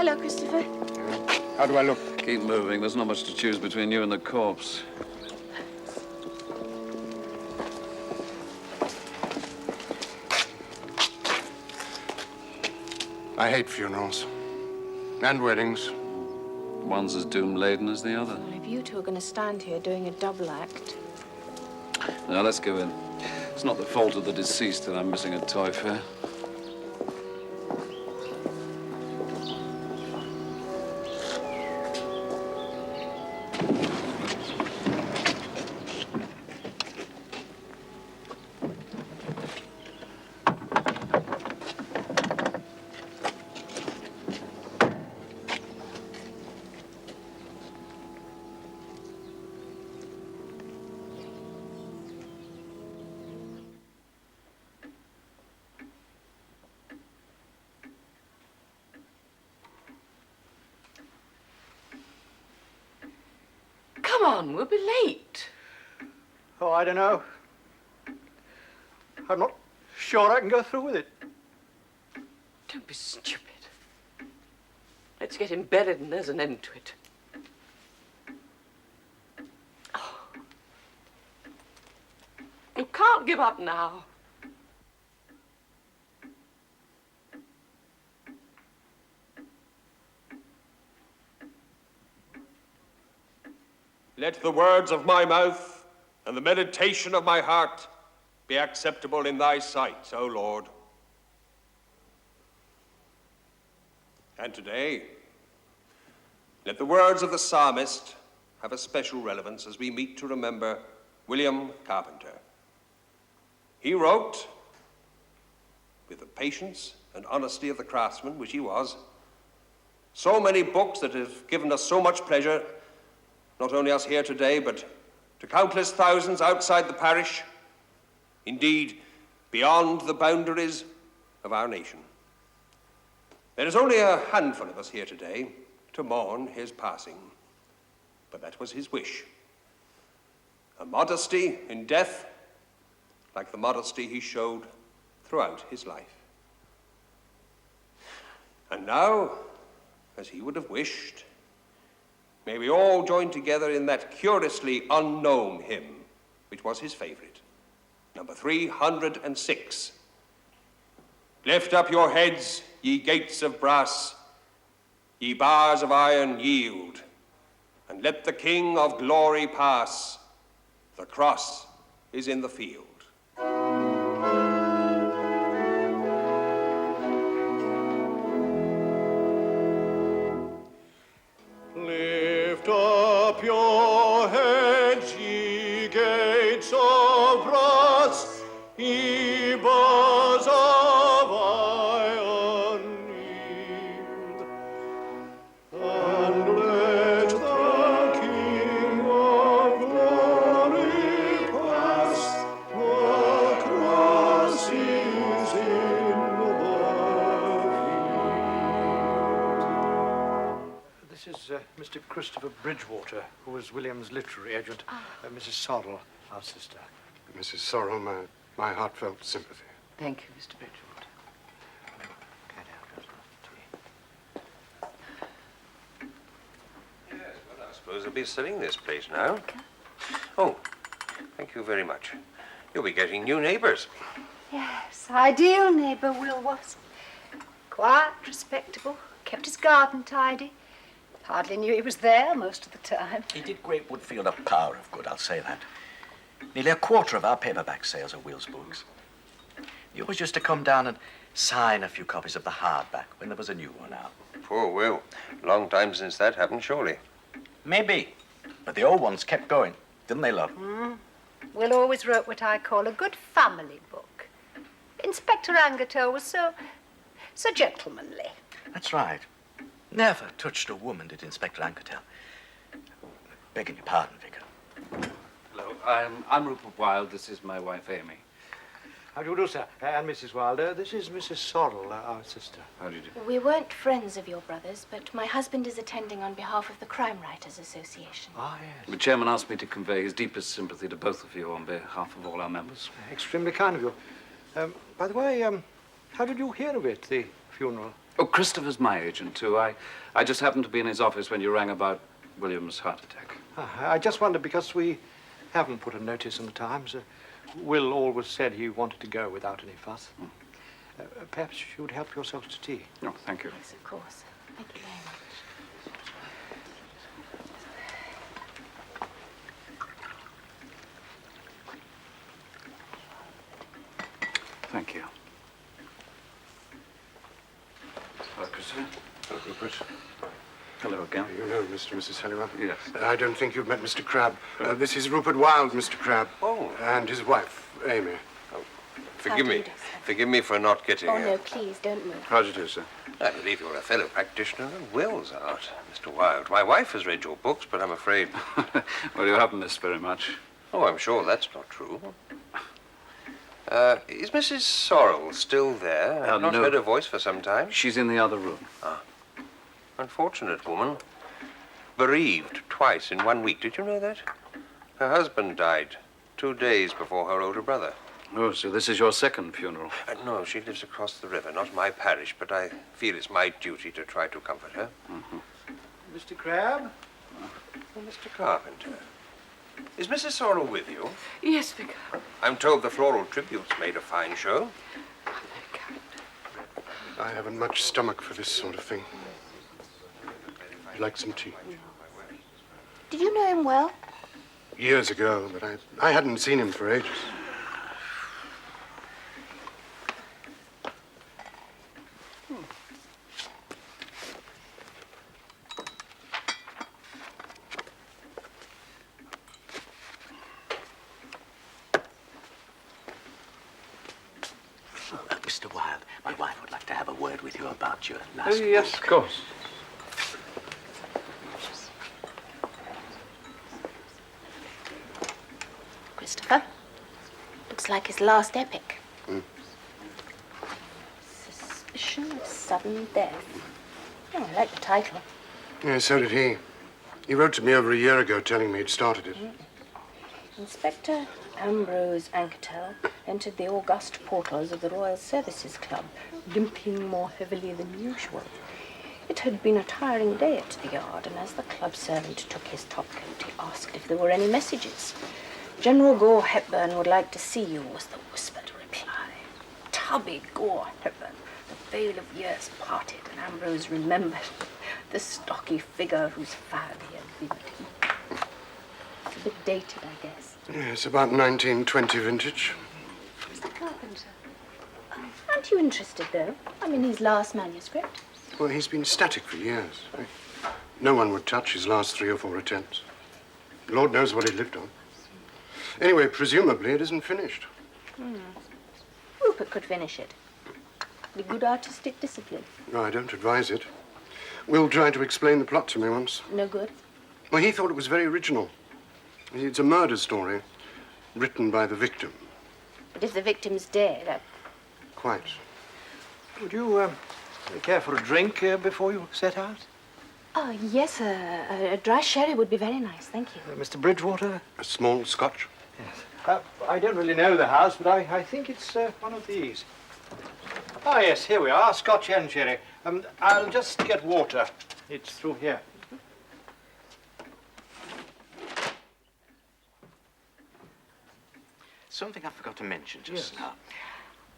Hello, Christopher. How do I look? Keep moving. There's not much to choose between you and the corpse. I hate funerals. And weddings. One's as doom-laden as the other. Well, if you two are going to stand here doing a double act... Now, let's go in. It's not the fault of the deceased that I'm missing a toy fair. Come on, we'll be late. Oh, I don't know. I'm not sure I can go through with it. Don't be stupid. Let's get embedded and there's an end to it. Oh. You can't give up now. Let the words of my mouth and the meditation of my heart be acceptable in thy sight, O Lord. And today, let the words of the psalmist have a special relevance as we meet to remember William Carpenter. He wrote, with the patience and honesty of the craftsman which he was, so many books that have given us so much pleasure, not only us here today, but to countless thousands outside the parish, indeed, beyond the boundaries of our nation. There is only a handful of us here today to mourn his passing, but that was his wish. A modesty in death, like the modesty he showed throughout his life. And now, as he would have wished, may we all join together in that curiously unknown hymn, which was his favorite, number 306. Lift up your heads, ye gates of brass, ye bars of iron yield, and let the King of glory pass. The cross is in the field. Lift up your heads, ye gates of brass, ye bars of iron yield, and let the King of glory pass. The cross is in the field. This is Mr. Christopher Bridgewater, who was William's literary agent. Mrs. Sorrell, our sister. Mrs. Sorrell, my heartfelt sympathy. Thank you, Mr. Bridgewater. Yes, well, I suppose I'll be selling this place now. Oh, thank you very much. You'll be getting new neighbors. Yes, ideal neighbour Will was. Quiet, respectable, kept his garden tidy. Hardly knew he was there most of the time. He did Great Woodfield a power of good, I'll say that. Nearly a quarter of our paperback sales are Will's books. He always used to come down and sign a few copies of the hardback when there was a new one out. Poor Will. Long time since that happened, surely. Maybe, but the old ones kept going, didn't they, love? Will always wrote what I call a good family book. Inspector Angertow was so gentlemanly. That's right. Never touched a woman, did Inspector Ankertel. Begging your pardon, Vicar. Hello, I'm Rupert Wilde. This is my wife, Amy. How do you do, sir? And Mrs. Wilde. This is Mrs. Sorrell, our sister. How do you do? We weren't friends of your brother's, but my husband is attending on behalf of the Crime Writers Association. Ah, yes. The chairman asked me to convey his deepest sympathy to both of you on behalf of all our members. Extremely kind of you. By the way, how did you hear of it, the funeral? Oh, Christopher's my agent, too. I just happened to be in his office when you rang about William's heart attack. I just wondered, because we haven't put a notice in the Times. Will always said he wanted to go without any fuss. Perhaps you would help yourself to tea. No, thank you. Yes, of course. Thank you very much. Thank you. Hello, Christopher. Hello, Rupert. Hello again. You know Mr. and Mrs. Halliwell? Yes. I don't think you've met Mr. Crabbe. This is Rupert Wilde, Mr. Crabbe. Oh. And his wife, Amy. Forgive me. do, sir? Forgive me for not getting Oh, no, please, don't move. How'd you do, sir? I believe you're a fellow practitioner and Will's out, Mr. Wilde. My wife has read your books, but I'm afraid... Well, you haven't missed very much. Oh, I'm sure that's not true. Is Mrs. Sorrel still there? I've not no. heard her voice for some time. She's in the other room. Unfortunate woman. Bereaved twice in 1 week. Did you know that? Her husband died 2 days before her older brother. Oh, so this is your second funeral. No, she lives across the river, not my parish, but I feel it's my duty to try to comfort her. Mr. Crabbe? Oh, Mr. Carpenter. Is Mrs. Sorrel with you? Yes, Vicar. I'm told the floral tributes made a fine show. I haven't much stomach for this sort of thing. I'd like some tea. Did you know him well? Years ago, but I hadn't seen him for ages. Mr. Wilde, my wife would like to have a word with you about your last Oh, yes, of book. course. Christopher. Looks like his last epic. Suspicion of sudden death. Oh, I like the title. Yeah, so did he. He wrote to me over a year ago telling me he'd started it. Inspector Ambrose Anketel entered the august portals of the Royal Services Club, limping more heavily than usual. It had been a tiring day at the yard, and as the club servant took his topcoat, he asked if there were any messages. General Gore Hepburn would like to see you, was the whispered reply. Tubby Gore Hepburn. The veil of years parted, and Ambrose remembered the stocky figure whose fad he had been. It's a bit dated, I guess. Yeah, it's about 1920 vintage. Mr. Carpenter. Aren't you interested, though? I mean, his last manuscript. Well, he's been static for years. No one would touch his last 3 or 4 attempts. Lord knows what he lived on. Anyway, presumably it isn't finished. Rupert could finish it. The good artistic discipline. No, I don't advise it. Will tried to explain the plot to me once. No good. Well, he thought it was very original. It's a murder story written by the victim. But if the victim's dead, Quite. Would you care for a drink before you set out? Oh, yes, a dry sherry would be very nice, thank you. Mr. Bridgewater? A small scotch. Yes. I don't really know the house, but I think it's one of these. Ah, yes, here we are, scotch and sherry. I'll just get water. It's through here. Something I forgot to mention just now.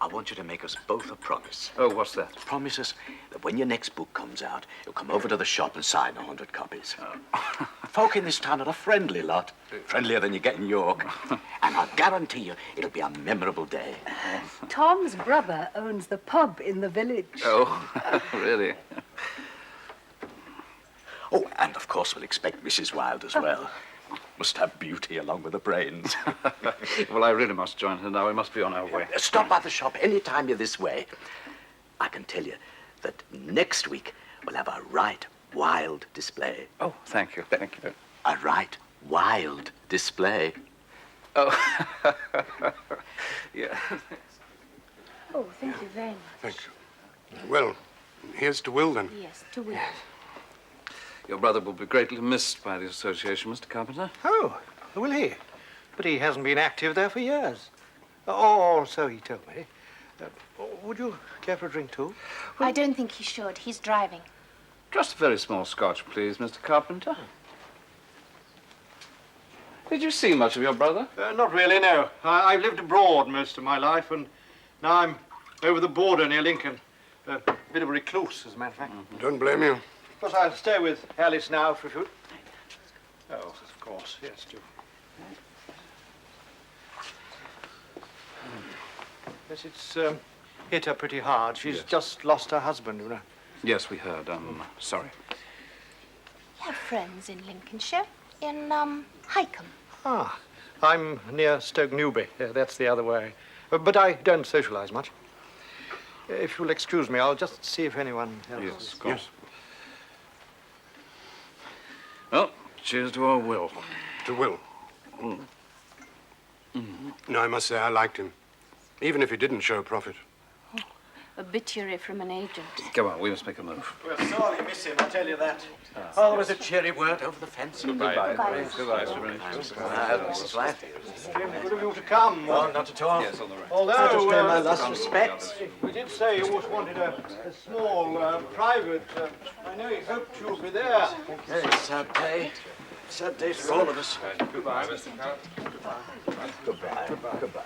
I want you to make us both a promise. Oh, what's that? Promise us that when your next book comes out, you'll come over to the shop and sign 100 copies. Folk in this town are a friendly lot. Friendlier than you get in York. And I guarantee you, it'll be a memorable day. Tom's brother owns the pub in the village. Oh, really? Oh, and of course we'll expect Mrs. Wilde as well. Must have beauty along with the brains. Well, I really must join her now. We must be on our way. Stop by the shop any time you're this way. I can tell you that next week we'll have a right wild display. Oh, thank you. Thank you. A right wild display. Oh, yeah. Oh, thank you very much. Thank you. Well, here's to Will, then. Yes, to Will. Your brother will be greatly missed by the association, Mr. Carpenter. Oh, will he? But he hasn't been active there for years. Or so he told me. Would you care for a drink too? I don't think he should. He's driving. Just a very small scotch, please, Mr. Carpenter. Did you see much of your brother? Not really, no. I've lived abroad most of my life, and now I'm over the border near Lincoln. A bit of a recluse, as a matter of fact. Don't blame you. Of course, I'll stay with Alice now for a few... Oh, of course, yes, do. Yes, it's hit her pretty hard. She's just lost her husband, you know. Yes, we heard. I'm sorry. You have friends in Lincolnshire, in Highcombe. Ah, I'm near Stoke Newby. That's the other way. But I don't socialize much. If you'll excuse me, I'll just see if anyone else Yes, is of course. Yes. Well, cheers to our Will. To Will. No, I must say I liked him, even if he didn't show profit. Obituary from an agent. Come on, we must make a move. We'll sorely miss him, I tell you that. Always a cheery word over the fence. Goodbye. Goodbye. Goodbye, Mr. Brent. Mrs. White. Good of you to come. Oh, not at all. Yes, on the right. Although, I just pay my last respects. we did say you always wanted a small, private... I know you hoped you'll be there. Hey, sad day. Sad day for all of us. Goodbye, Mr. Carpenter. Goodbye.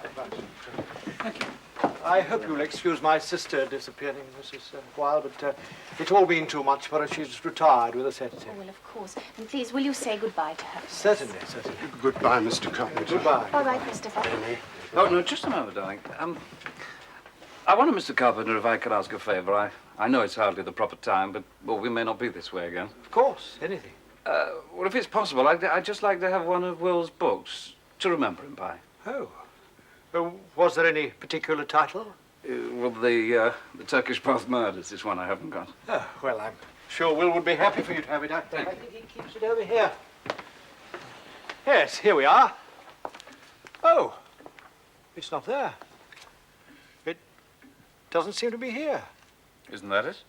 I hope you'll excuse my sister disappearing, Mrs. Wilde, but it's all been too much for her. She's retired with a sedative. Oh, well, of course. And please, will you say goodbye to her? Certainly, certainly. Goodbye, Mr. Carpenter. Goodbye. Bye-bye, Christopher. Oh, no, just a moment, darling. I wonder, Mr. Carpenter, if I could ask a favor. I know it's hardly the proper time, but, well, we may not be this way again. Of course, anything. Well, if it's possible, I'd just like to have one of Will's books to remember him by. Oh. Was there any particular title? Well, the Turkish Bath Murders is one I haven't got. Oh, well, I'm sure Will would be happy for you to have it. I think he keeps it over here. Yes, here we are. Oh, it's not there. It doesn't seem to be here. Isn't that it?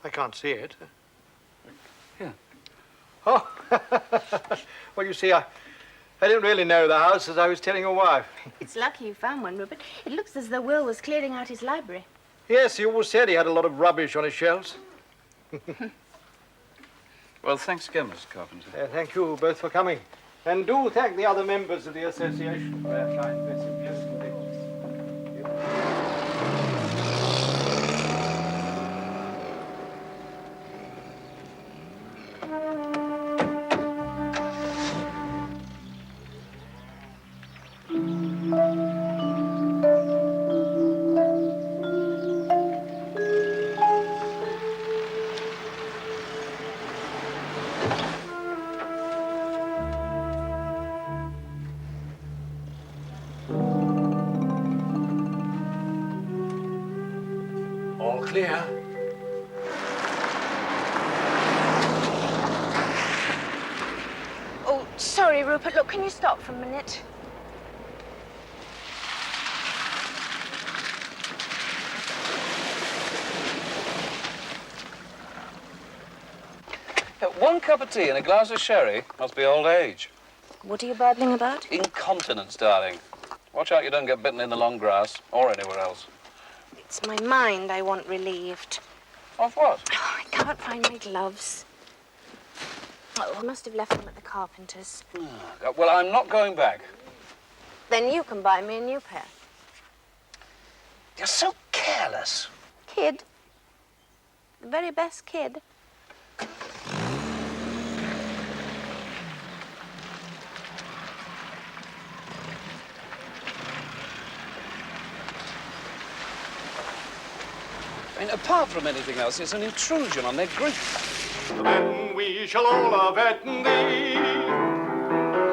I can't see it. Yeah. Oh, well, you see, I didn't really know the house, as I was telling your wife. It's lucky you found one, Rupert. It looks as though Will was clearing out his library. Yes, he always said he had a lot of rubbish on his shelves. Well, thanks again, Mr. Carpenter. Thank you both for coming. And do thank the other members of the association for their kind messages. All clear. Oh, sorry, Rupert. Look, can you stop for a minute? One cup of tea and a glass of sherry must be old age. What are you babbling about? Incontinence, darling. Watch out you don't get bitten in the long grass or anywhere else. It's my mind I want relieved. Of what? Oh, I can't find my gloves. Oh, I must have left them at the carpenter's. Well, I'm not going back. Then you can buy me a new pair. You're so careless. Kid. The very best kid. I mean, apart from anything else, it's an intrusion on their grief. Then we shall all have it thee.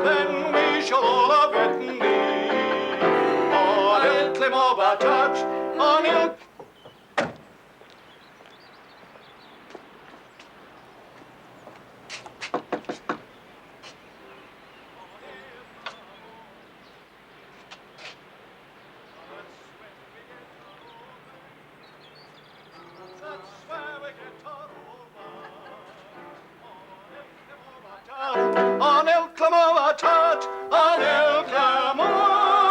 Then we shall all have it thee. On il Clemoba touch, on il... On il Clemoba touch, on il Clemoba touch.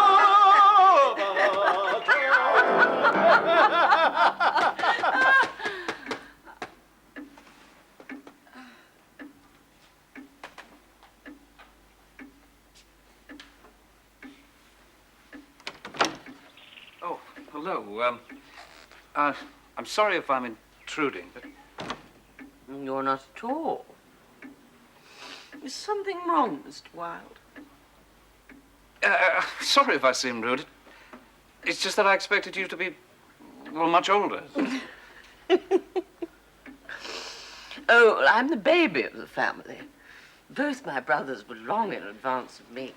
Oh, hello. I'm sorry if I'm intruding, but... You're not at all. Is something wrong, Mr. Wilde? Sorry if I seem rude. It's just that I expected you to be, well, much older. Oh, well, I'm the baby of the family. Both my brothers were long in advance of me.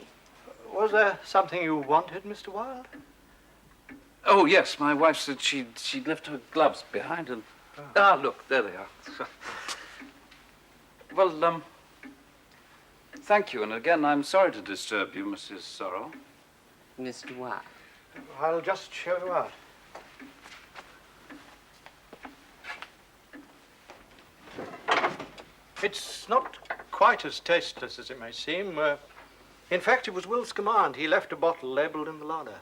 Was there something you wanted, Mr. Wilde? Oh, yes, my wife said she'd left her gloves behind and... Ah, look, there they are. Well, thank you, and again, I'm sorry to disturb you, Mrs. Sorrel. Mr. Wilde. I'll just show you out. It's not quite as tasteless as it may seem. In fact, it was Will's command. He left a bottle labelled in the larder.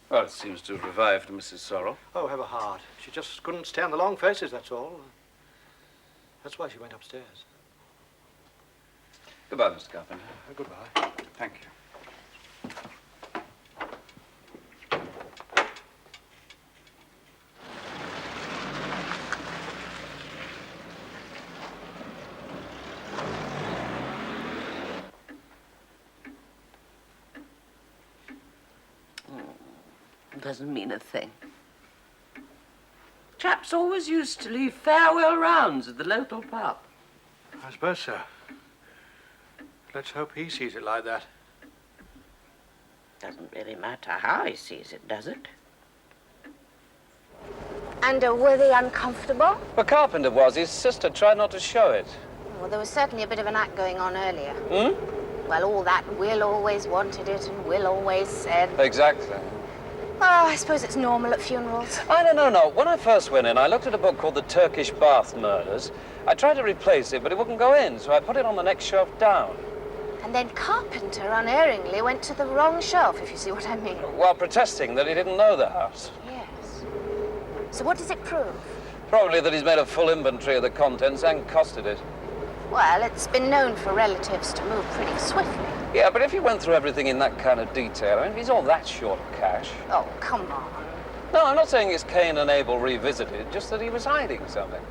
Well, it seems to have revived Mrs. Sorrel. Oh, have a heart. She just couldn't stand the long faces, that's all. That's why she went upstairs. Goodbye, Mr. Carpenter. Goodbye. Thank you. Doesn't mean a thing. Chaps always used to leave farewell rounds at the local pub. I suppose so. Let's hope he sees it like that. Doesn't really matter how he sees it, does it? And were they uncomfortable? Well, Carpenter was. His sister tried not to show it. Well, there was certainly a bit of an act going on earlier. Hmm? Well, all that Will always wanted it and Will always said. Exactly. Oh, I suppose it's normal at funerals. Oh, no. When I first went in, I looked at a book called The Turkish Bath Murders. I tried to replace it, but it wouldn't go in, so I put it on the next shelf down. And then Carpenter unerringly went to the wrong shelf, if you see what I mean. While protesting that he didn't know the house. Yes. So what does it prove? Probably that he's made a full inventory of the contents and costed it. Well, it's been known for relatives to move pretty swiftly. Yeah, but if he went through everything in that kind of detail, I mean, if he's all that short of cash... Oh, come on. No, I'm not saying it's Cain and Abel revisited, just that he was hiding something.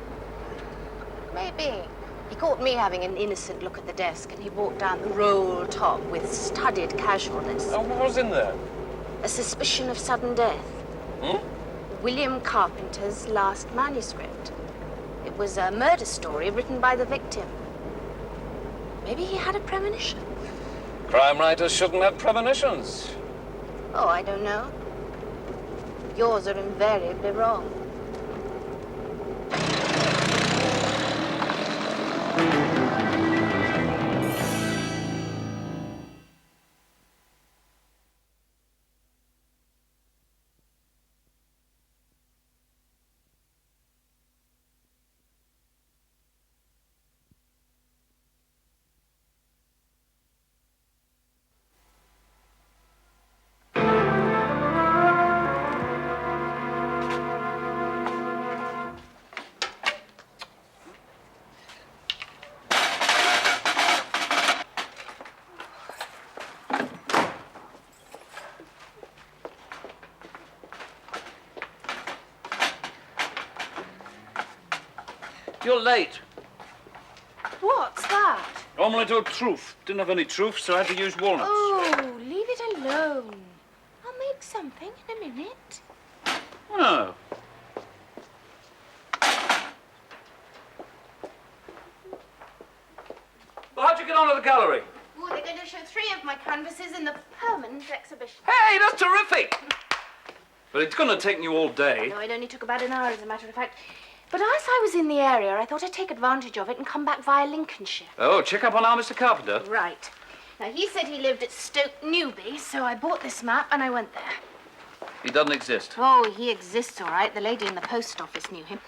Maybe. He caught me having an innocent look at the desk, and he brought down the roll top with studied casualness. Oh, what was in there? A suspicion of sudden death. Hmm? William Carpenter's last manuscript. It was a murder story written by the victim. Maybe he had a premonition. Crime writers shouldn't have premonitions. Oh, I don't know. Yours are invariably wrong. You're late. What's that? Omelette au truffe. Didn't have any truth, so I had to use walnuts. Oh, leave it alone. I'll make something in a minute. Oh. Well, how'd you get on at the gallery? Oh, they're going to show 3 of my canvases in the permanent exhibition. Hey, that's terrific! But it's going to take you all day. No, it only took about an hour, as a matter of fact. But as I was in the area, I thought I'd take advantage of it and come back via Lincolnshire. Oh, check up on our Mr. Carpenter. Right. Now, he said he lived at Stoke Newby, so I bought this map and I went there. He doesn't exist. Oh, he exists, all right. The lady in the post office knew him.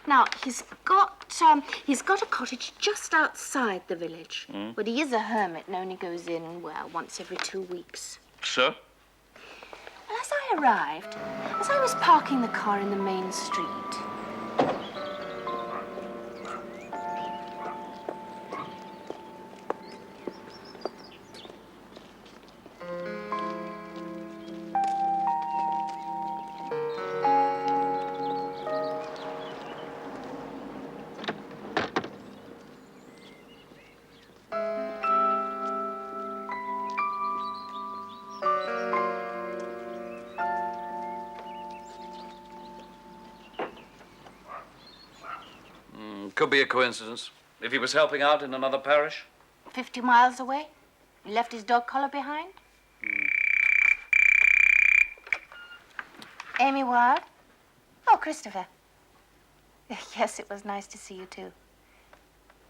Now, he's got a cottage just outside the village. But he is a hermit and only goes in, well, once every 2 weeks. So? Well, as I I arrived as I was parking the car in the main street. Could be a coincidence. If he was helping out in another parish. 50 miles away? He left his dog collar behind? Amy Wilde? Oh, Christopher. Yes, it was nice to see you, too.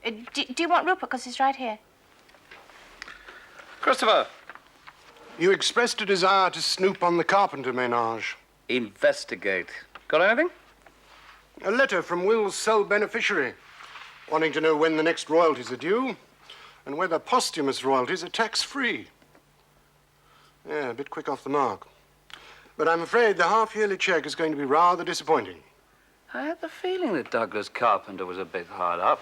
Do you want Rupert? Because he's right here. Christopher! You expressed a desire to snoop on the Carpenter ménage. Investigate. Got anything? A letter from Will's sole beneficiary, wanting to know when the next royalties are due and whether posthumous royalties are tax-free. Yeah, a bit quick off the mark. But I'm afraid the half-yearly check is going to be rather disappointing. I had the feeling that Douglas Carpenter was a bit hard up.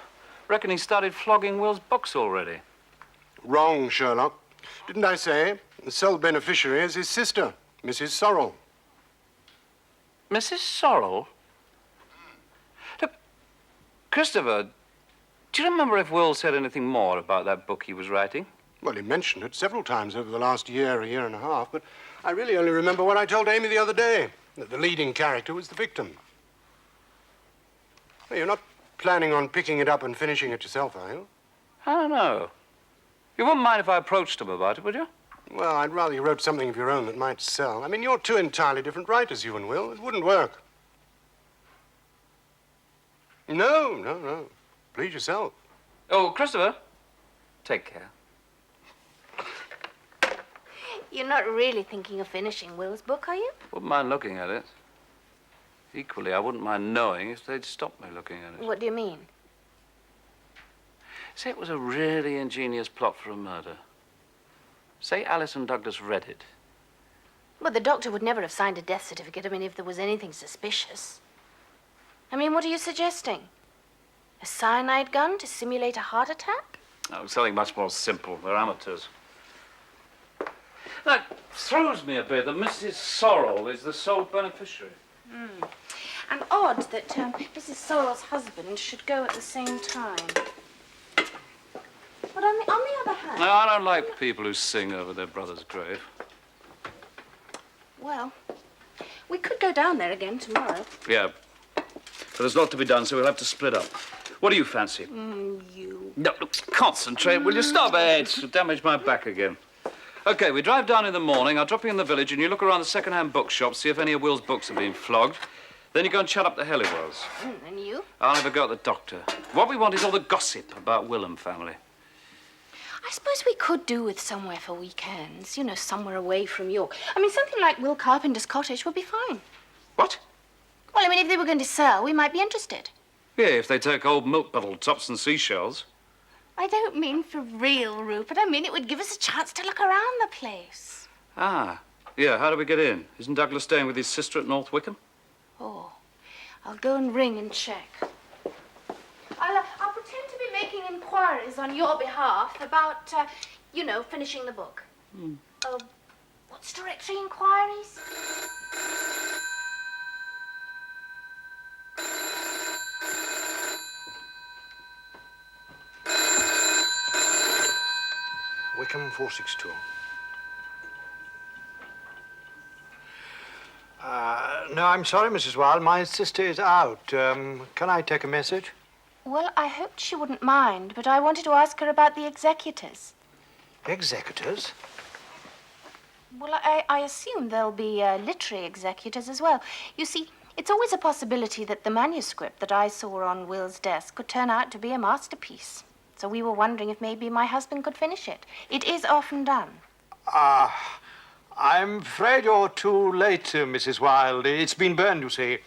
Reckon he started flogging Will's books already. Wrong, Sherlock. Didn't I say the sole beneficiary is his sister, Mrs. Sorrel? Mrs. Sorrel? Look, Christopher, do you remember if Will said anything more about that book he was writing? Well, he mentioned it several times over the last year and a half, but I really only remember what I told Amy the other day, that the leading character was the victim. Well, you're not planning on picking it up and finishing it yourself, are you? I don't know. You wouldn't mind if I approached him about it, would you? Well, I'd rather you wrote something of your own that might sell. I mean, you're two entirely different writers, you and Will. It wouldn't work. No. Please yourself. Oh, Christopher, take care. You're not really thinking of finishing Will's book, are you? Wouldn't mind looking at it. Equally, I wouldn't mind knowing if they'd stop me looking at it. What do you mean? Say it was a really ingenious plot for a murder. Say Alice and Douglas read it. Well, the doctor would never have signed a death certificate, if there was anything suspicious. What are you suggesting? A cyanide gun to simulate a heart attack? No, something much more simple. They're amateurs. That throws me a bit that Mrs. Sorrel is the sole beneficiary. And odd that Mrs. Sorrel's husband should go at the same time. But on the other hand... No, I don't like people who sing over their brother's grave. Well, we could go down there again tomorrow. Yeah. But there's a lot to be done, so we'll have to split up. What do you fancy? You. No, look, concentrate, will you? Stop it. It'll damage my back again. Okay, we drive down in the morning. I'll drop you in the village and you look around the second-hand bookshops, see if any of Will's books are being flogged. Then you go and chat up the Helliwells. And you? I'll have a go at the doctor. What we want is all the gossip about Will and family. I suppose we could do with somewhere for weekends. Somewhere away from York. Something like Will Carpenter's cottage would be fine. What? Well, if they were going to sell, we might be interested. Yeah, if they take old milk bottle tops and seashells. I don't mean for real, Rupert. It would give us a chance to look around the place. Ah, yeah, how do we get in? Isn't Douglas staying with his sister at North Wickham? Oh, I'll go and ring and check. I'll pretend to be making inquiries on your behalf about, finishing the book. What's directory inquiries? Wickham 462. No, I'm sorry, Mrs. Wilde. My sister is out. Can I take a message? Well, I hoped she wouldn't mind, but I wanted to ask her about the executors. Executors? Well, I assume there'll be literary executors as well. You see, it's always a possibility that the manuscript that I saw on Will's desk could turn out to be a masterpiece. So we were wondering if maybe my husband could finish it. It is often done. I'm afraid you're too late, Mrs. Wilde. It's been burned, you see.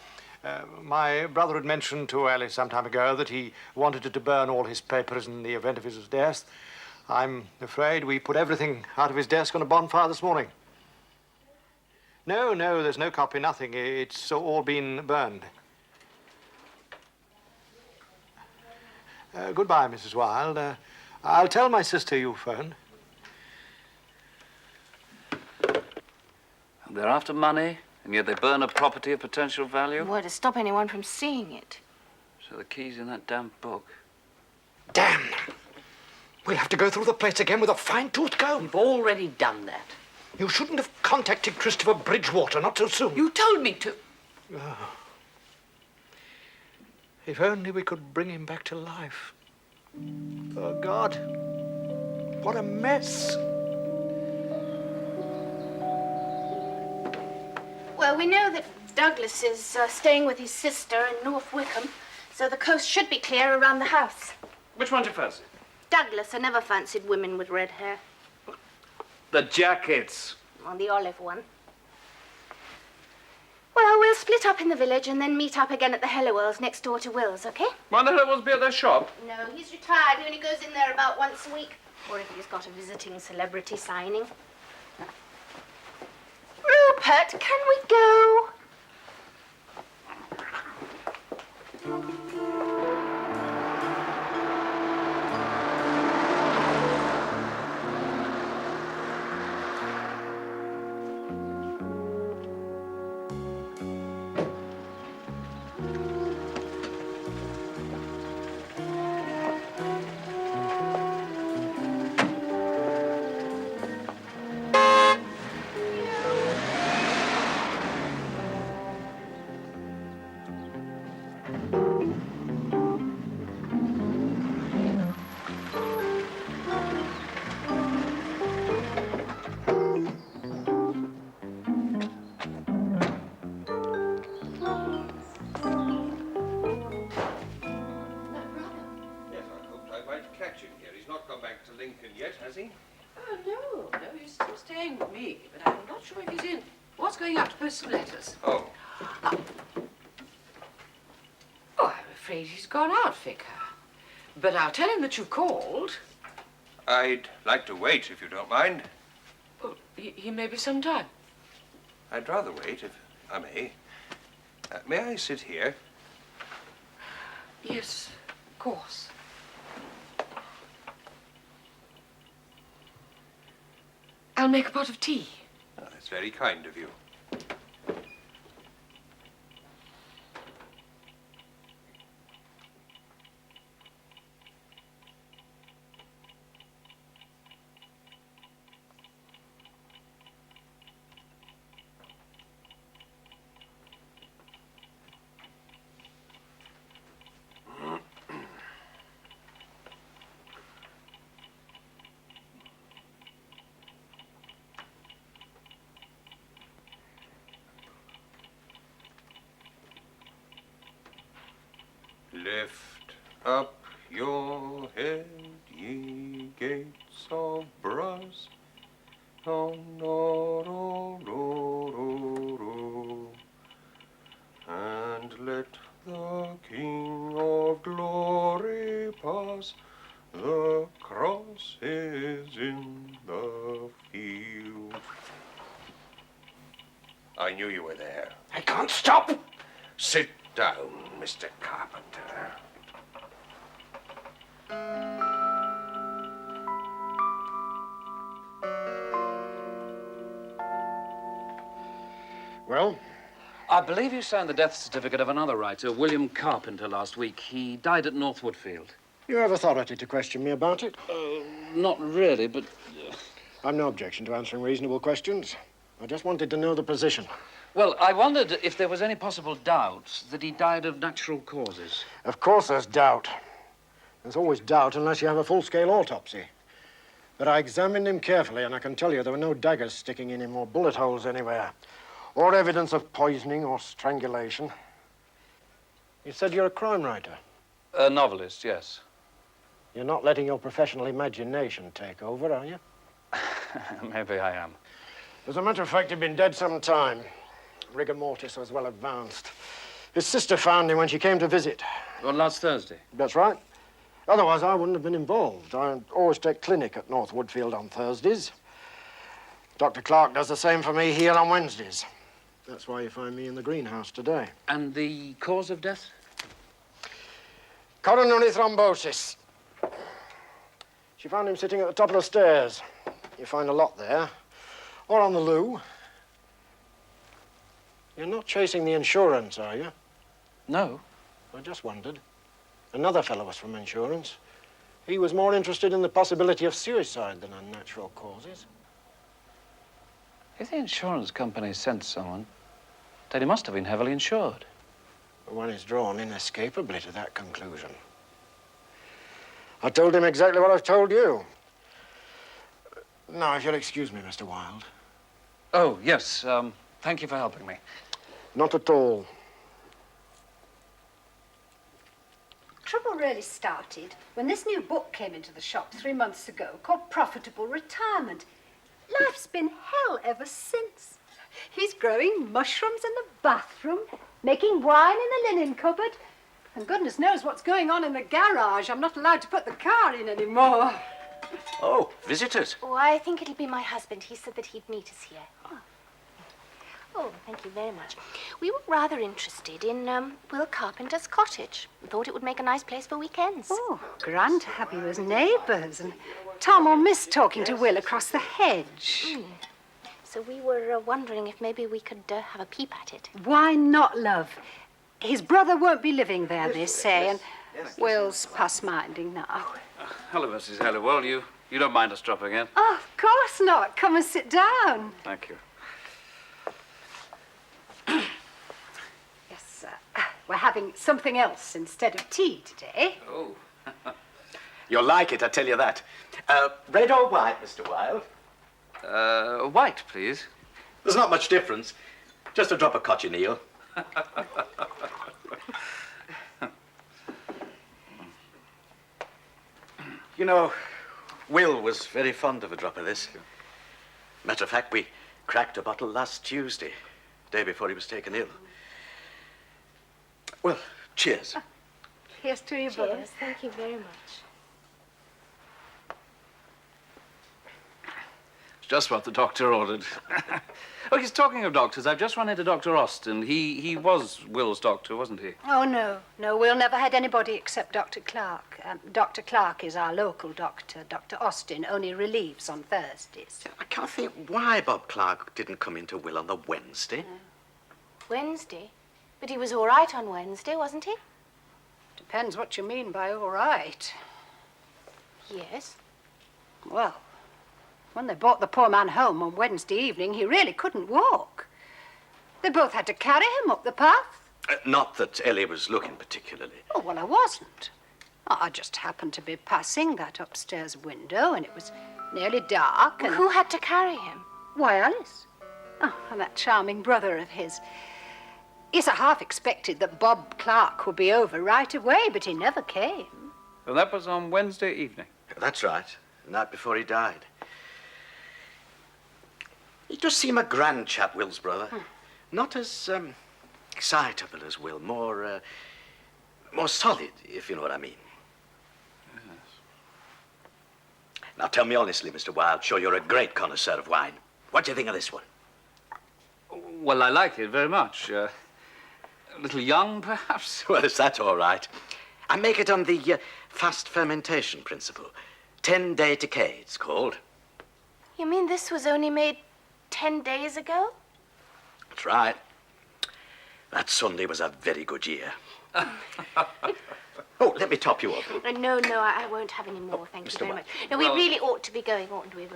My brother had mentioned to Alice some time ago that he wanted her to burn all his papers in the event of his death. I'm afraid we put everything out of his desk on a bonfire this morning. No, there's no copy, nothing. It's all been burned. Goodbye, Mrs. Wilde. I'll tell my sister you phoned. They're after money, and yet they burn a property of potential value? Why, to stop anyone from seeing it. So the key's in that damn book. Damn! We'll have to go through the place again with a fine-tooth comb. We've already done that. You shouldn't have contacted Christopher Bridgewater, not so soon. You told me to. If only we could bring him back to life. Oh, God. What a mess. Well, we know that Douglas is staying with his sister in North Wickham, so the coast should be clear around the house. Which one do you fancy? Douglas, I never fancied women with red hair. The jackets. On the olive one. Well, we'll split up in the village and then meet up again at the Helliwells next door to Will's, okay? Why the hell was be at their shop? No, he's retired. He only goes in there about once a week. Or if he's got a visiting celebrity signing. Rupert, can we go? Lincoln yet, has he? Oh, no, he's still staying with me, but I'm not sure if he's in. What's going out to post some letters? Oh. Oh, I'm afraid he's gone out, Vicar. But I'll tell him that you called. I'd like to wait, if you don't mind. Well, he may be some time. I'd rather wait, if I may. May I sit here? Yes, of course. I'll make a pot of tea. Oh, that's very kind of you. Lift up your head, ye gates of brass, and let the King of Glory pass. The cross is in the field. I knew you were there. I can't stop. Sit down, Mr. Carpenter. Well? I believe you signed the death certificate of another writer, William Carpenter, last week. He died at North Woodfield. You have authority to question me about it? Not really, but... I've no objection to answering reasonable questions. I just wanted to know the position. Well, I wondered if there was any possible doubt that he died of natural causes. Of course there's doubt. There's always doubt unless you have a full-scale autopsy. But I examined him carefully, and I can tell you there were no daggers sticking in him or bullet holes anywhere, or evidence of poisoning or strangulation. You said you're a crime writer. A novelist, yes. You're not letting your professional imagination take over, are you? Maybe I am. As a matter of fact, he'd been dead some time. Rigor mortis was well advanced. His sister found him when she came to visit. Well, last Thursday. That's right. Otherwise, I wouldn't have been involved. I always take clinic at North Woodfield on Thursdays. Dr. Clark does the same for me here on Wednesdays. That's why you find me in the greenhouse today. And the cause of death? Coronary thrombosis. She found him sitting at the top of the stairs. You find a lot there. Or on the loo. You're not chasing the insurance, are you? No. I just wondered. Another fellow was from insurance. He was more interested in the possibility of suicide than unnatural causes. If the insurance company sent someone, then he must have been heavily insured. One is drawn inescapably to that conclusion. I told him exactly what I've told you. Now, if you'll excuse me, Mr. Wilde. Oh, yes. Thank you for helping me. Not at all. Trouble really started when this new book came into the shop 3 months ago called Profitable Retirement. Life's been hell ever since. He's growing mushrooms in the bathroom, making wine in the linen cupboard, and goodness knows what's going on in the garage. I'm not allowed to put the car in anymore. Oh, visitors. Oh, I think it'll be my husband. He said that he'd meet us here. Oh, thank you very much. We were rather interested in Will Carpenter's cottage. We thought it would make a nice place for weekends. Oh, grand to have you as neighbours. And Tom will miss talking to Will across the hedge. So we were wondering if maybe we could have a peep at it. Why not, love? His brother won't be living there, they say, and Will's past minding now. Hello, Mrs. Halliwell. You don't mind us dropping in? Oh, of course not. Come and sit down. Thank you. Yes, we're having something else instead of tea today. Oh. You'll like it, I tell you that. Red or white, Mr. Wilde? White, please. There's not much difference. Just a drop of cochineal. You know, Will was very fond of a drop of this. Matter of fact, we cracked a bottle last Tuesday, day before he was taken ill. Well, cheers. Here's to you both. Cheers. Thank you very much. It's just what the doctor ordered. Oh, he's talking of doctors. I've just run into Dr. Austin. He was Will's doctor, wasn't he? Oh, no. No, Will never had anybody except Dr. Clark. Dr. Clark is our local doctor. Dr. Austin only relieves on Thursdays. I can't think why Bob Clark didn't come into Will on the Wednesday. Wednesday? But he was all right on Wednesday, wasn't he? Depends what you mean by all right. Yes. Well, when they brought the poor man home on Wednesday evening, he really couldn't walk. They both had to carry him up the path. Not that Ellie was looking particularly. Oh, well, I wasn't. I just happened to be passing that upstairs window, and it was nearly dark, and... Who had to carry him? Why, Alice. Oh, and that charming brother of his. Yes, I half expected that Bob Clark would be over right away, but he never came. And that was on Wednesday evening? That's right. The night before he died. He does seem a grand chap, Will's brother. Not as excitable as Will. More solid, if you know what I mean. Yes. Now, tell me honestly, Mr. Wilde, sure you're a great connoisseur of wine. What do you think of this one? Well, I like it very much. A little young, perhaps? Well, is that all right? I make it on the fast fermentation principle. 10-day decay, it's called. You mean this was only made 10 days ago? That's right. That Sunday was a very good year. Oh, let me top you up. No, I won't have any more, thank you Mr. very Wilde. much. No, we really ought to be going, oughtn't we?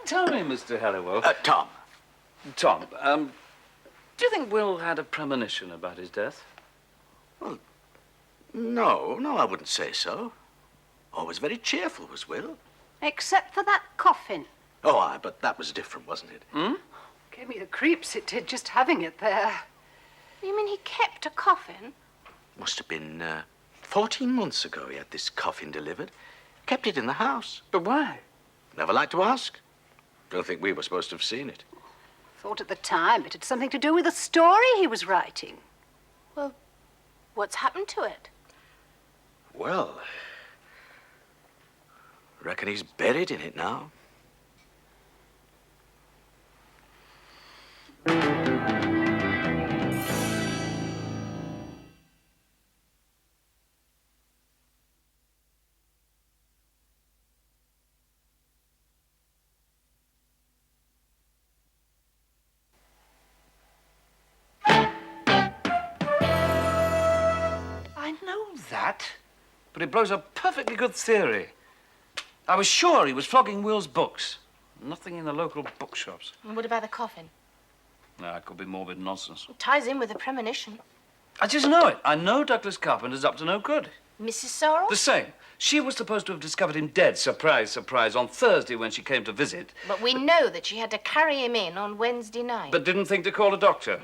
Tell me, Mr. Halliwell. Tom. Tom, do you think Will had a premonition about his death? Well, no, I wouldn't say so. Always very cheerful was Will. Except for that coffin. Oh, aye, but that was different, wasn't it? Gave me the creeps it did just having it there. You mean he kept a coffin? Must have been 14 months ago he had this coffin delivered. Kept it in the house. But why? Never liked to ask. Don't think we were supposed to have seen it. Thought at the time it had something to do with the story he was writing. Well, what's happened to it? Well, reckon he's buried in it now. that, but it blows a perfectly good theory. I was sure he was flogging Will's books. Nothing in the local bookshops. And what about the coffin? No, it could be morbid nonsense. It ties in with the premonition. I just know it. I know Douglas Carpenter's up to no good. Mrs. Sorrel? The same. She was supposed to have discovered him dead, surprise, surprise, on Thursday when she came to visit. But we know that she had to carry him in on Wednesday night. But didn't think to call a doctor.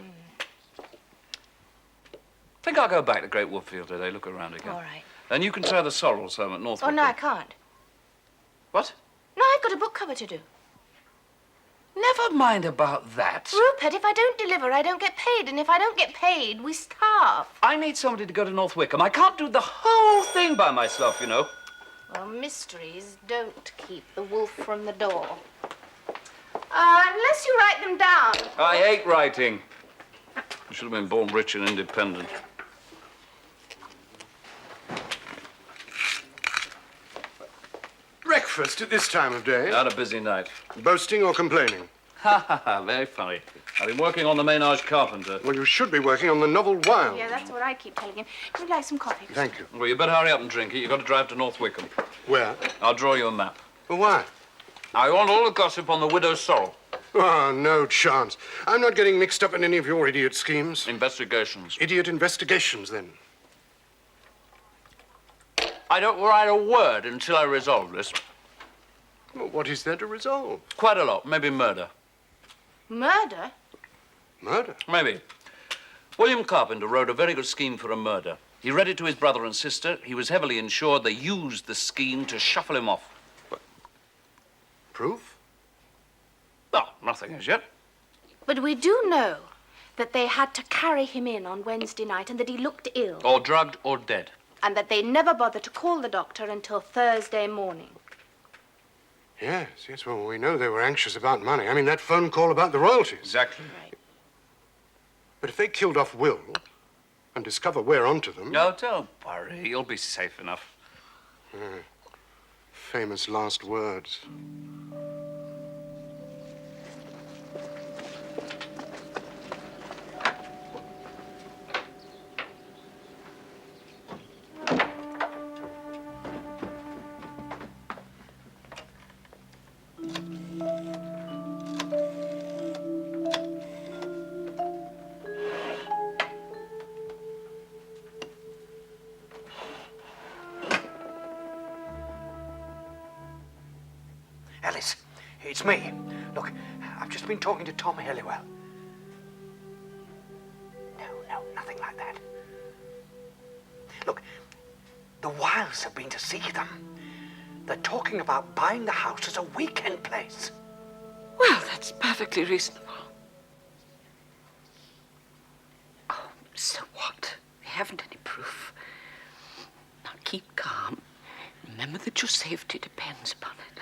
Think I'll go back to Great Woodfield today, look around again. All right. And you can try the Sorrels home at North Oh, no, Wickham. I can't. What? No, I've got a book cover to do. Never mind about that. Rupert, if I don't deliver, I don't get paid. And if I don't get paid, we starve. I need somebody to go to North Wickham. I can't do the whole thing by myself, you know. Well, mysteries don't keep the wolf from the door. Unless you write them down. I hate writing. I should have been born rich and independent. Breakfast at this time of day? Had a busy night. Boasting or complaining? Ha ha ha, very funny. I've been working on the Maynard Carpenter. Well, you should be working on the novel Wilde. Yeah, that's what I keep telling him. Would you like some coffee? Thank you. Well, you better hurry up and drink it. You've got to drive to North Wickham. Where? I'll draw you a map. Well, why? I want all the gossip on the widow Sorrel. Oh, no chance. I'm not getting mixed up in any of your idiot schemes. Investigations. Idiot investigations, then. I don't write a word until I resolve this. Well, what is there to resolve? Quite a lot. Maybe murder. Murder? Murder? Maybe. William Carpenter wrote a very good scheme for a murder. He read it to his brother and sister. He was heavily insured. They used the scheme to shuffle him off. Proof? Oh, nothing as yet. But we do know that they had to carry him in on Wednesday night and that he looked ill. Or drugged or dead. And that they never bothered to call the doctor until Thursday morning. Yes, yes. Well, we know they were anxious about money. I mean, that phone call about the royalties. Exactly. Right. But if they killed off Will and discover we're onto them... No, don't worry. You'll be safe enough. Famous last words. Alice, it's me. Look, I've just been talking to Tom Helliwell. No, nothing like that. Look, the Wildes have been to see them. They're talking about buying the house as a weekend place. Well, that's perfectly reasonable. Oh, so what? We haven't any proof. Now keep calm. Remember that your safety depends upon it.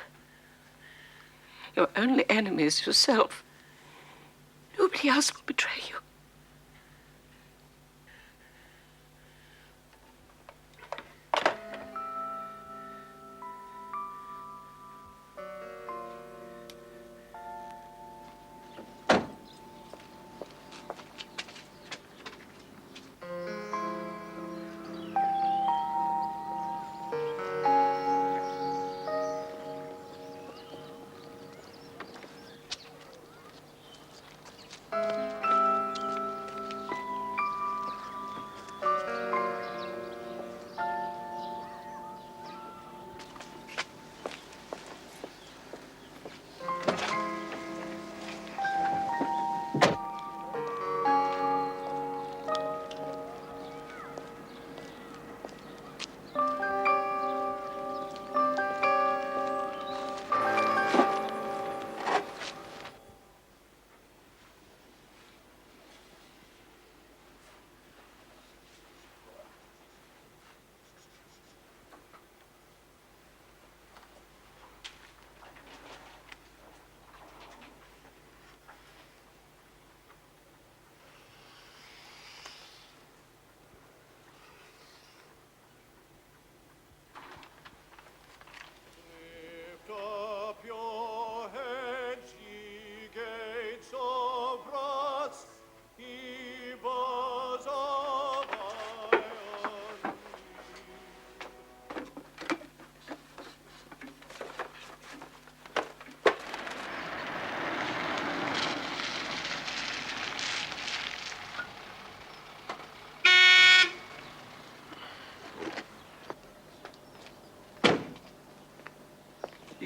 Your only enemy is yourself. Nobody else will betray you.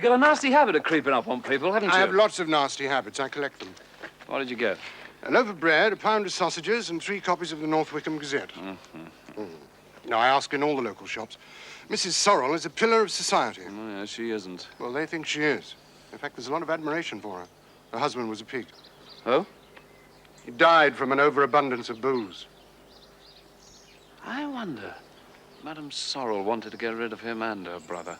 got a nasty habit of creeping up on people, haven't you? I have lots of nasty habits. I collect them. What did you get? A loaf of bread, a pound of sausages, and 3 copies of the North Wickham Gazette. Now, I ask in all the local shops. Mrs. Sorrel is a pillar of society. Oh, yeah, she isn't. Well, they think she is. In fact, there's a lot of admiration for her. Her husband was a pig. Oh? He died from an overabundance of booze. I wonder. Madame Sorrel wanted to get rid of him and her brother.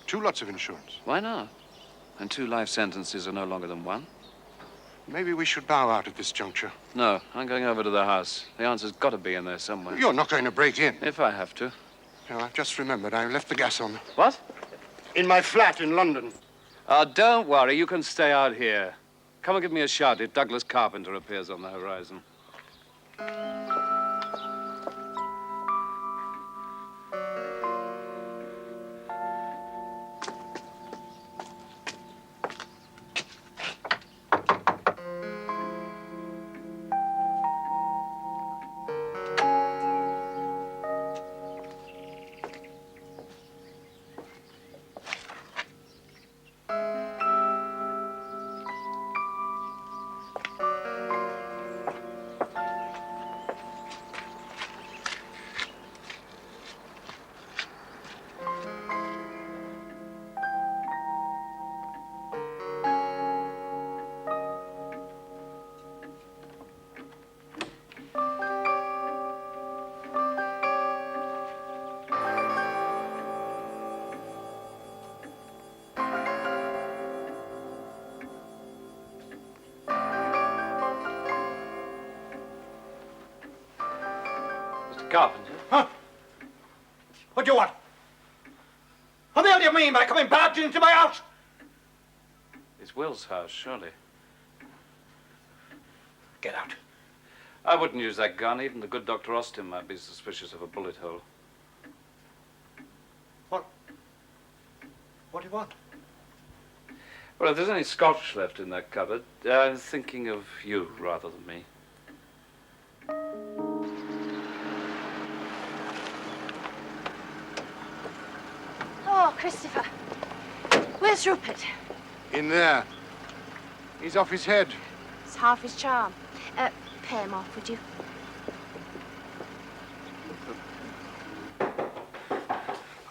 2 lots of insurance. Why not? And 2 life sentences are no longer than 1. Maybe we should bow out at this juncture. No, I'm going over to the house. The answer's got to be in there somewhere. You're not going to break in. If I have to. No, I've just remembered. I left the gas on. What? In my flat in London. Oh, don't worry. You can stay out here. Come and give me a shout if Douglas Carpenter appears on the horizon. Carpenter? Huh? What do you want? What the hell do you mean by coming barging into my house? It's Will's house, surely. Get out. I wouldn't use that gun. Even the good Dr. Austin might be suspicious of a bullet hole. What? What do you want? Well, if there's any scotch left in that cupboard, I'm thinking of you rather than me. Oh, Christopher. Where's Rupert? In there. He's off his head. It's half his charm. Pay him off, would you?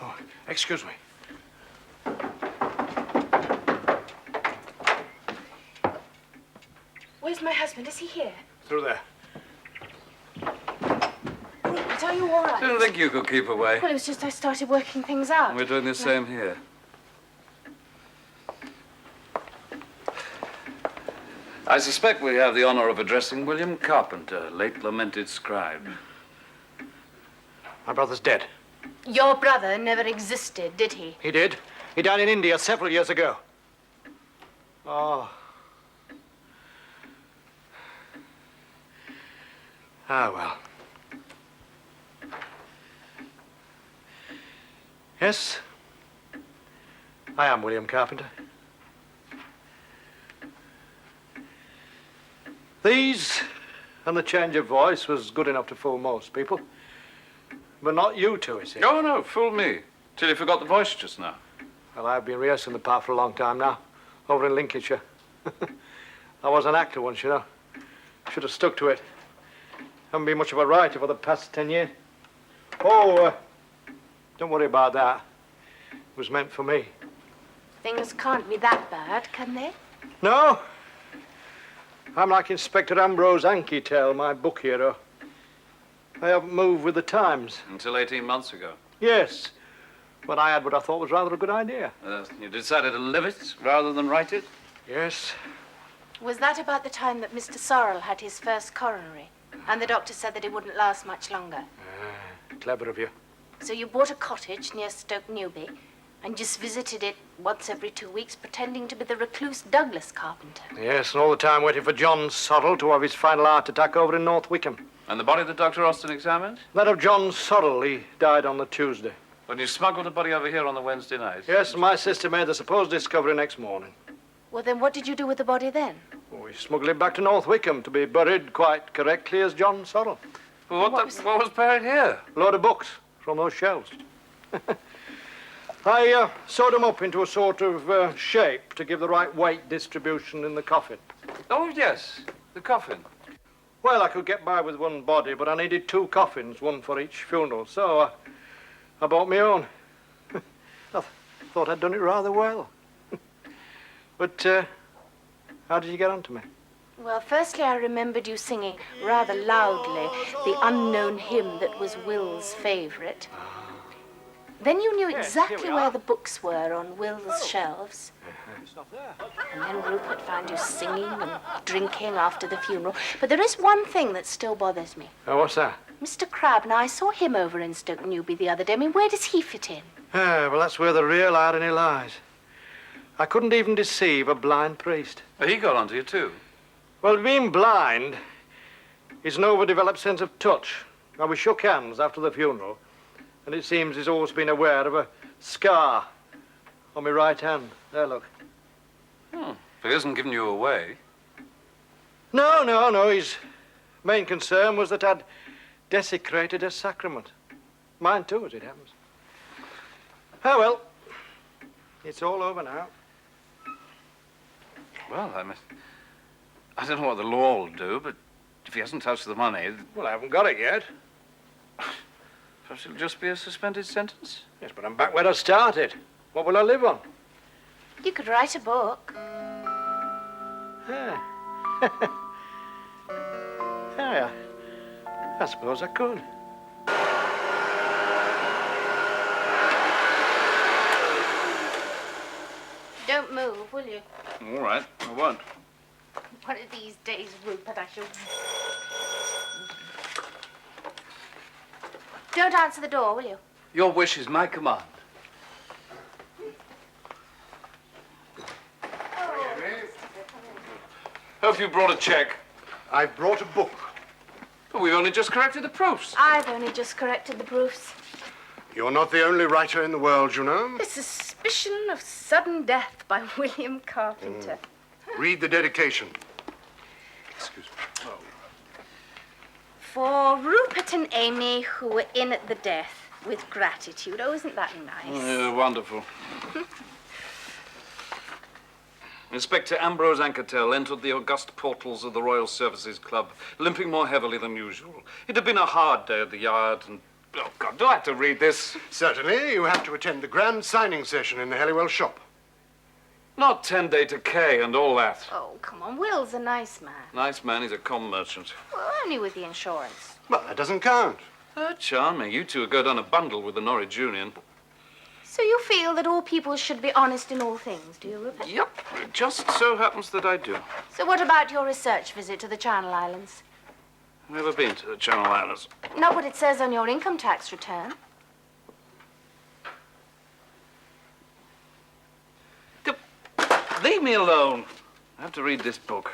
Oh, excuse me. Where's my husband? Is he here? Through there. Rupert, are you all right? I didn't think you could keep away. Well, it was just I started working things out. We're doing the same here. I suspect we have the honor of addressing William Carpenter, late lamented scribe. My brother's dead. Your brother never existed, did he? He did. He died in India several years ago. Oh. Ah, well. Yes, I am William Carpenter. These and the change of voice was good enough to fool most people. But not you two, you see. Oh, no, fool me. Till you forgot the voice just now. Well, I've been rehearsing the part for a long time now, over in Lincolnshire. I was an actor once, you know. Should have stuck to it. Haven't been much of a writer for the past 10 years. Oh, don't worry about that. It was meant for me. Things can't be that bad, can they? No. I'm like Inspector Ambrose Ankytail, my book hero. I haven't moved with the times. Until 18 months ago. Yes. When I had what I thought was rather a good idea. You decided to live it rather than write it? Yes. Was that about the time that Mr. Sorrel had his first coronary? And the doctor said that it wouldn't last much longer. Clever of you. So you bought a cottage near Stoke Newby and just visited it once every 2 weeks, pretending to be the recluse Douglas Carpenter. Yes, and all the time waiting for John Sorrel to have his final heart attack over in North Wickham. And the body that Dr. Austin examined? That of John Sorrel. He died on the Tuesday. When you smuggled the body over here on the Wednesday night? Yes, and my sister made the supposed discovery next morning. Well, then what did you do with the body then? We smuggled it back to North Wickham to be buried quite correctly as John Sorrel. Well, what was buried here? A load of books from those shelves. I sewed them up into a sort of shape to give the right weight distribution in the coffin. Oh, yes, the coffin. Well, I could get by with one body, but I needed 2 coffins, one for each funeral, so I bought my own. I thought I'd done it rather well. But how did you get onto me? Well, firstly, I remembered you singing rather loudly the unknown hymn that was Will's favourite. Then you knew Yes, exactly here we where are. the books were on Will's shelves. It's not there. And then Rupert found you singing and drinking after the funeral. But there is one thing that still bothers me. Oh, what's that? Mr. Crabbe, now I saw him over in Stoke Newby the other day. I mean, where does he fit in? Well, that's where the real irony lies. I couldn't even deceive a blind priest. He got onto you, too. Well, being blind is an overdeveloped sense of touch. Now, we shook hands after the funeral, and it seems he's always been aware of a scar on my right hand. There, look. If he hasn't given you away. No. His main concern was that I'd desecrated a sacrament. Mine, too, as it happens. Oh, well. It's all over now. Well, I don't know what the law will do, but if he hasn't touched the money, Well, I haven't got it yet. perhaps it'll just be a suspended sentence. Yes, but I'm back where I started. What will I live on? You could write a book. Yeah. Yeah, I suppose I could. Don't move, will you? All right, I won't. One of these days, Rupert, I shall... Don't answer the door, will you? Your wish is my command. Hope you brought a check. I've brought a book. But we've only just corrected the proofs. I've only just corrected the proofs. You're not the only writer in the world, you know. The Suspicion of Sudden Death by William Carpenter. Read the dedication. Excuse me. For Rupert and Amy, who were in at the death, with gratitude. Oh, isn't that nice? Yeah, wonderful. Inspector Ambrose Anketel entered the august portals of the Royal Services Club, limping more heavily than usual. It had been a hard day at the yard, and... Oh, God, do I have to read this? Certainly, you have to attend the grand signing session in the Halliwell shop. Not 10-day decay and all that. Oh, come on. Will's a nice man. Nice man, he's a comm merchant. Well, only with the insurance. Well, that doesn't count. Oh, charming. You two go down a bundle with the Norwich Union. So you feel that all people should be honest in all things, do you, Rupert? Yep. It just so happens that I do. So what about your research visit to the Channel Islands? Never been to the Channel Islands. Not what it says on your income tax return. Leave me alone. I have to read this book.